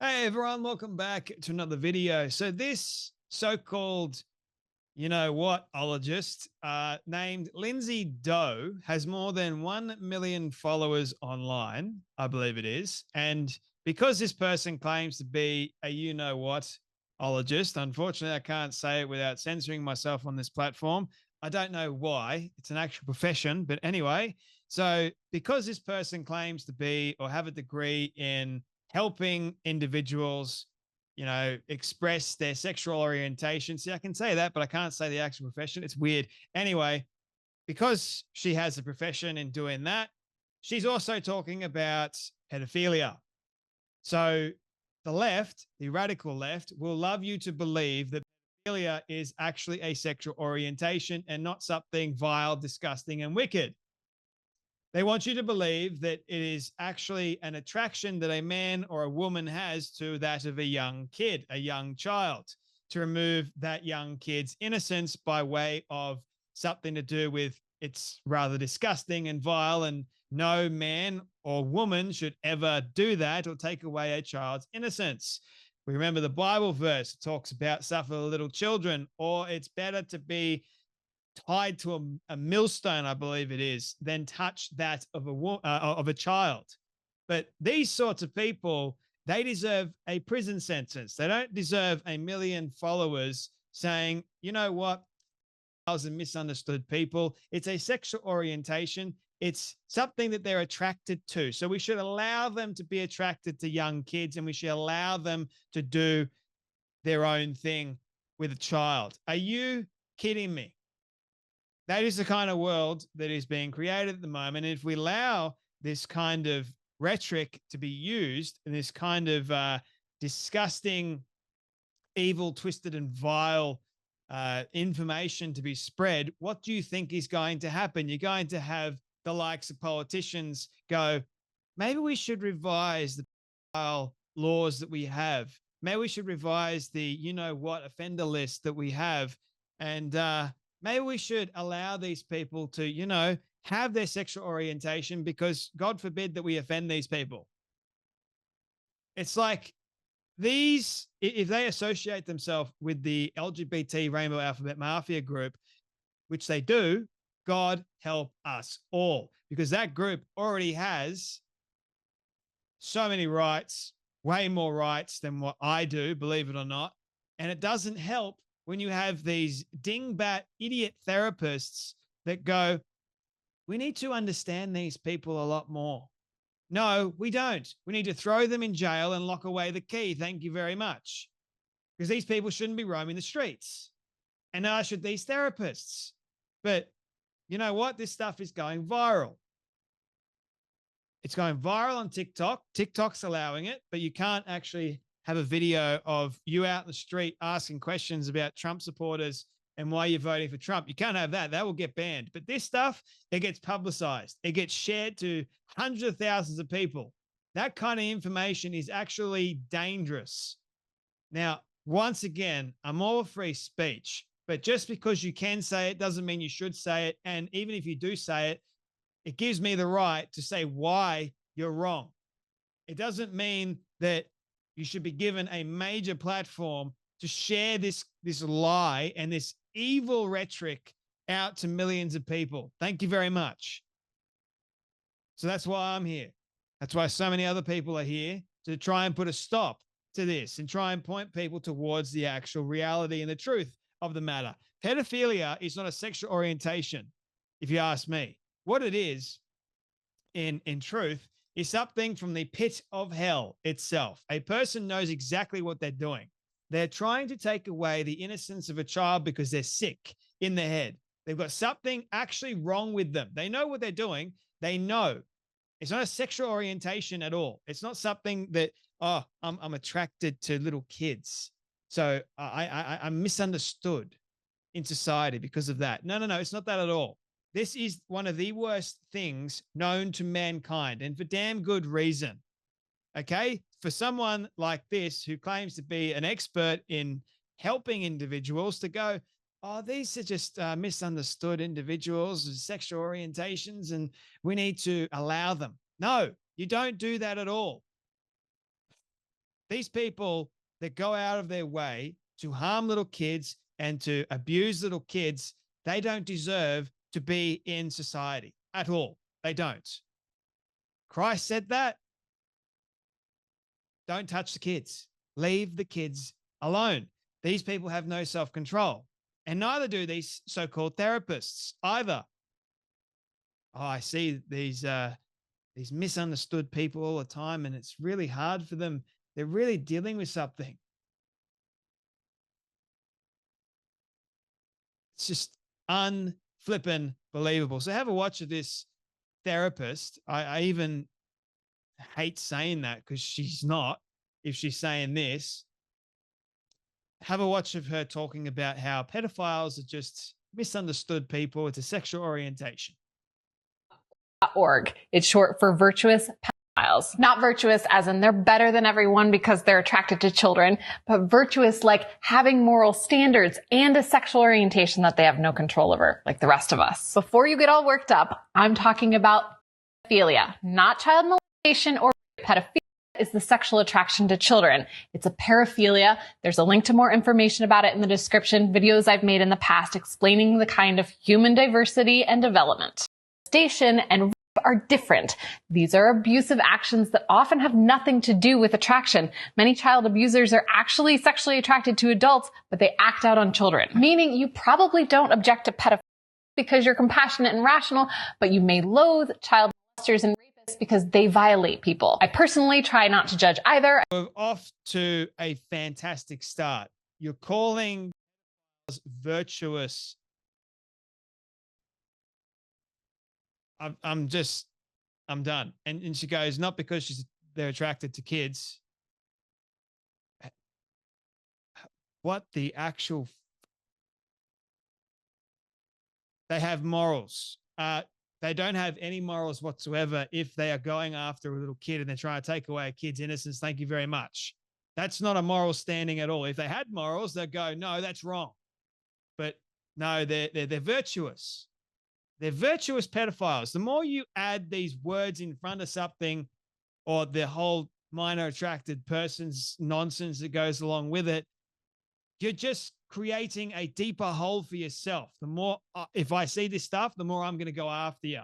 Hey everyone, welcome back to another video. So this so-called, ologist named Lindsay Doe has more than 1 million followers online, I believe it is. And because this person claims to be a ologist, unfortunately, I can't say it without censoring myself on this platform. I don't know why. It's an actual profession. But anyway, so because this person claims to be or have a degree in helping individuals, express their sexual orientation. See, I can say that, but I can't say the actual profession. It's weird. Anyway, because she has a profession in doing that, she's also talking about pedophilia. So the left, the radical left, will love you to believe that pedophilia is actually a sexual orientation and not something vile, disgusting, and wicked. They want you to believe that it is actually an attraction that a man or a woman has to that of a young kid, a young child, to remove that young kid's innocence by way of something to do with it's rather disgusting and vile, and no man or woman should ever do that or take away a child's innocence. We remember the Bible verse talks about suffer little children, or it's better to be tied to a millstone, I believe it is, than touch that of a child. But these sorts of people, they deserve a prison sentence. They don't deserve a million followers saying, you know what, and misunderstood people. It's a sexual orientation. It's something that they're attracted to. So we should allow them to be attracted to young kids, and we should allow them to do their own thing with a child. Are you kidding me? That is the kind of world that is being created at the moment. And if we allow this kind of rhetoric to be used and this kind of disgusting, evil, twisted, and vile information to be spread, what do you think is going to happen? You're going to have the likes of politicians go, maybe we should revise the laws that we have. Maybe we should revise the, offender list that we have. And maybe we should allow these people to, have their sexual orientation, because God forbid that we offend these people. It's like these, if they associate themselves with the LGBT Rainbow Alphabet Mafia group, which they do, God help us all, because that group already has so many rights, way more rights than what I do, believe it or not. And it doesn't help when you have these dingbat idiot therapists that go, we need to understand these people a lot more. No, we don't. We need to throw them in jail and lock away the key. Thank you very much. Because these people shouldn't be roaming the streets. And neither should these therapists. But you know what? This stuff is going viral. It's going viral on TikTok. TikTok's allowing it, but you can't actually have a video of you out in the street asking questions about Trump supporters and why you're voting for Trump. You can't have that. That will get banned. But this stuff, it gets publicized. It gets shared to hundreds of thousands of people. That kind of information is actually dangerous. Now, once again, I'm all free speech, but just because you can say it doesn't mean you should say it. And even if you do say it, it gives me the right to say why you're wrong. It doesn't mean that you should be given a major platform to share this lie and this evil rhetoric out to millions of people. Thank you very much. So that's why I'm here. That's why so many other people are here, to try and put a stop to this and try and point people towards the actual reality and the truth of the matter. Pedophilia is not a sexual orientation, if you ask me. What it is, in truth, is something from the pit of hell itself. A person knows exactly what they're doing. They're trying to take away the innocence of a child because they're sick in the head. They've got something actually wrong with them. They know what they're doing. They know. It's not a sexual orientation at all. It's not something that, I'm attracted to little kids, so I'm misunderstood in society because of that. No, it's not that at all. This is one of the worst things known to mankind, and for damn good reason. Okay? For someone like this who claims to be an expert in helping individuals to go, oh, these are just misunderstood individuals with sexual orientations, and we need to allow them. No, you don't do that at all. These people that go out of their way to harm little kids and to abuse little kids, they don't deserve to be in society at all. They don't. Christ said that. Don't touch the kids. Leave the kids alone. These people have no self-control. And neither do these so-called therapists either. Oh, I see these misunderstood people all the time, and it's really hard for them. They're really dealing with something. It's just unflippin' believable. So have a watch of this therapist. I even hate saying that because she's not, if she's saying this. Have a watch of her talking about how pedophiles are just misunderstood people. It's a sexual orientation. .org. It's short for Virtuous pedophiles. Not virtuous as in they're better than everyone because they're attracted to children, but virtuous like having moral standards and a sexual orientation that they have no control over, like the rest of us. Before you get all worked up, I'm talking about pedophilia, not child molestation or pedophilia. Is the sexual attraction to children. It's a paraphilia. There's a link to more information about it in the description, videos I've made in the past explaining the kind of human diversity and development. Molestation and rape are different. These are abusive actions that often have nothing to do with attraction. Many child abusers are actually sexually attracted to adults, but they act out on children. Meaning you probably don't object to pedophilia because you're compassionate and rational, but you may loathe child molesters and because they violate people. I personally try not to judge either. We're off to a fantastic start. You're calling virtuous. I'm done. And she goes, not because they're attracted to kids. What the actual? They have morals. They don't have any morals whatsoever if they are going after a little kid and they're trying to take away a kid's innocence. Thank you very much. That's not a moral standing at all. If they had morals, they'd go, no, that's wrong. But no, they're virtuous. They're virtuous pedophiles. The more you add these words in front of something or the whole minor attracted person's nonsense that goes along with it, you're just creating a deeper hole for yourself. The more, if I see this stuff, the more I'm going to go after you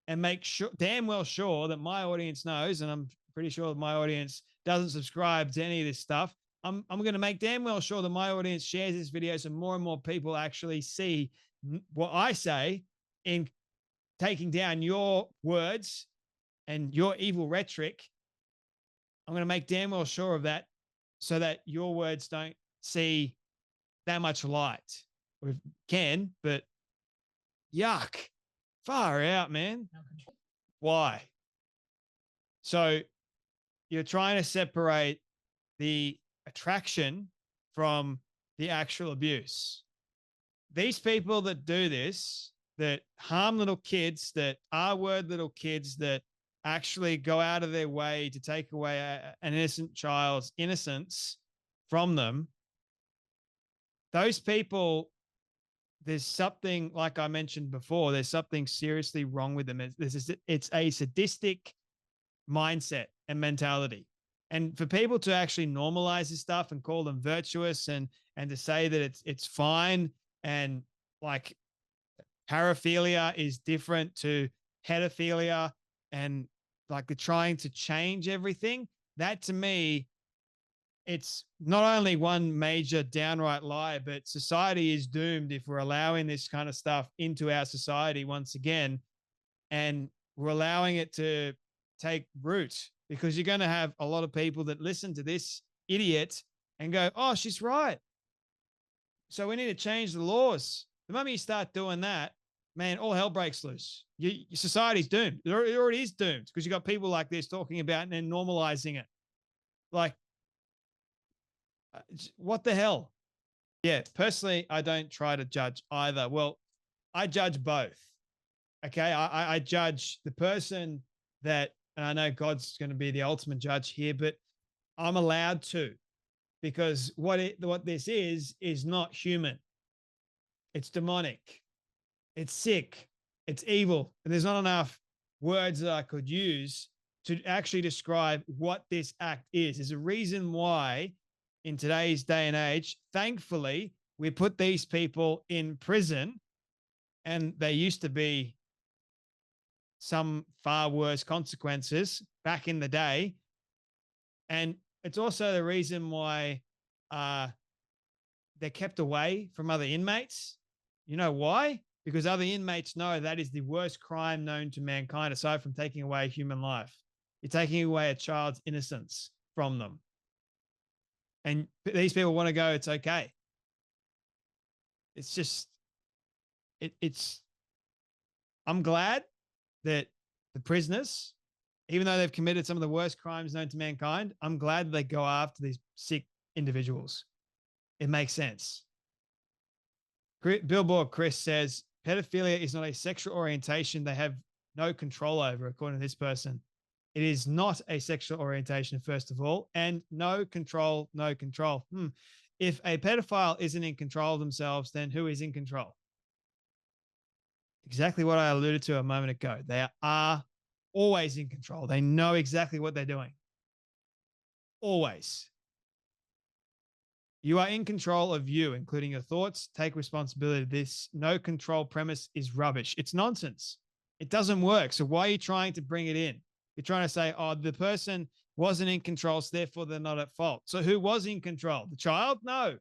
and make sure, damn well sure that my audience knows, and I'm pretty sure that my audience doesn't subscribe to any of this stuff. I'm going to make damn well sure that my audience shares this video so more and more people actually see what I say in taking down your words and your evil rhetoric. I'm going to make damn well sure of that so that your words don't see that much light. We can, but yuck, far out, man. Why? So you're trying to separate the attraction from the actual abuse. These people that do this, that harm little kids, that R-word little kids, that actually go out of their way to take away an innocent child's innocence from them, those people, there's something, like I mentioned before, there's something seriously wrong with them. It's a sadistic mindset and mentality. And for people to actually normalize this stuff and call them virtuous and to say that it's fine, and like paraphilia is different to pedophilia, and like they're trying to change everything, that to me, it's not only one major downright lie, but society is doomed if we're allowing this kind of stuff into our society once again, and we're allowing it to take root, because you're going to have a lot of people that listen to this idiot and go, oh, she's right. So we need to change the laws. The moment you start doing that, man, all hell breaks loose. Your society's doomed. It already is doomed because you got people like this talking about it and then normalizing it. Like, what the hell? Yeah, personally, I don't try to judge either. Well, I judge both. Okay, I judge the person that, and I know God's going to be the ultimate judge here, but I'm allowed to, because what this is not human. It's demonic. It's sick. It's evil. And there's not enough words that I could use to actually describe what this act is. There's a reason why in today's day and age, thankfully, we put these people in prison, and they used to be some far worse consequences back in the day. And it's also the reason why they're kept away from other inmates. You know why? Because other inmates know that is the worst crime known to mankind, aside from taking away human life. You're taking away a child's innocence from them. And these people want to go, it's okay. It's just, I'm glad that the prisoners, even though they've committed some of the worst crimes known to mankind, I'm glad they go after these sick individuals. It makes sense. Billboard Chris says, pedophilia is not a sexual orientation they have no control over, according to this person. It is not a sexual orientation, first of all, and no control, no control. If a pedophile isn't in control of themselves, then who is in control? Exactly what I alluded to a moment ago. They are always in control. They know exactly what they're doing. Always. You are in control of you, including your thoughts. Take responsibility. This no control premise is rubbish. It's nonsense. It doesn't work. So why are you trying to bring it in? You're trying to say, oh, the person wasn't in control, so therefore they're not at fault. So who was in control? The child? No.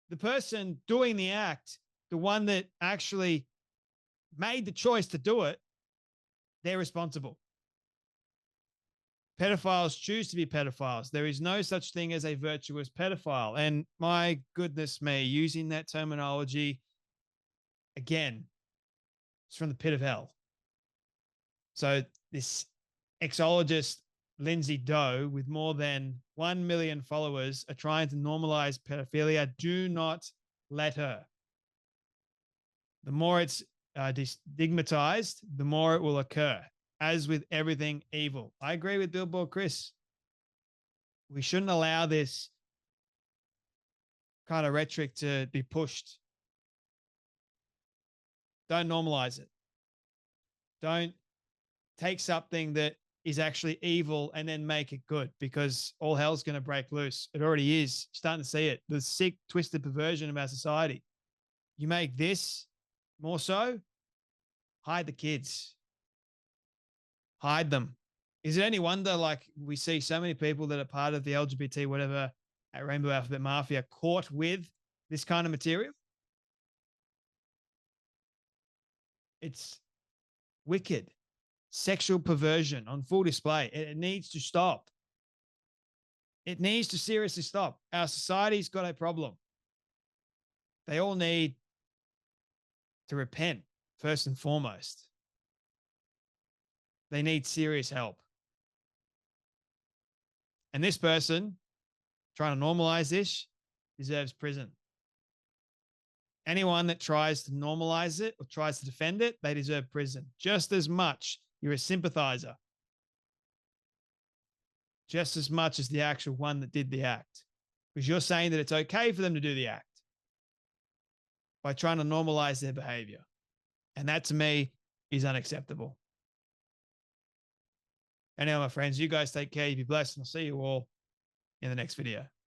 The person doing the act, the one that actually made the choice to do it, they're responsible. Pedophiles choose to be pedophiles. There is no such thing as a virtuous pedophile. And my goodness me, using that terminology, again, it's from the pit of hell. So this exologist, Lindsay Doe, with more than 1 million followers, are trying to normalize pedophilia. Do not let her. The more it's stigmatized, the more it will occur, as with everything evil. I agree with Billboard Chris. We shouldn't allow this kind of rhetoric to be pushed. Don't normalize it. Don't take something that is actually evil and then make it good, because all hell's going to break loose. It already is. Starting to see it. The sick, twisted perversion of our society. You make this more so, hide the kids. Hide them. Is it any wonder, like, we see so many people that are part of the LGBT, whatever, at Rainbow Alphabet Mafia caught with this kind of material? It's wicked. Sexual perversion on full display. It needs to stop. It needs to seriously stop. Our society's got a problem. They all need to repent, first and foremost. They need serious help. And this person trying to normalize this deserves prison. Anyone that tries to normalize it or tries to defend it, they deserve prison. Just as much you're a sympathizer, just as much as the actual one that did the act. Because you're saying that it's okay for them to do the act by trying to normalize their behavior. And that, to me, is unacceptable. Anyway, my friends, you guys take care. You be blessed, and I'll see you all in the next video.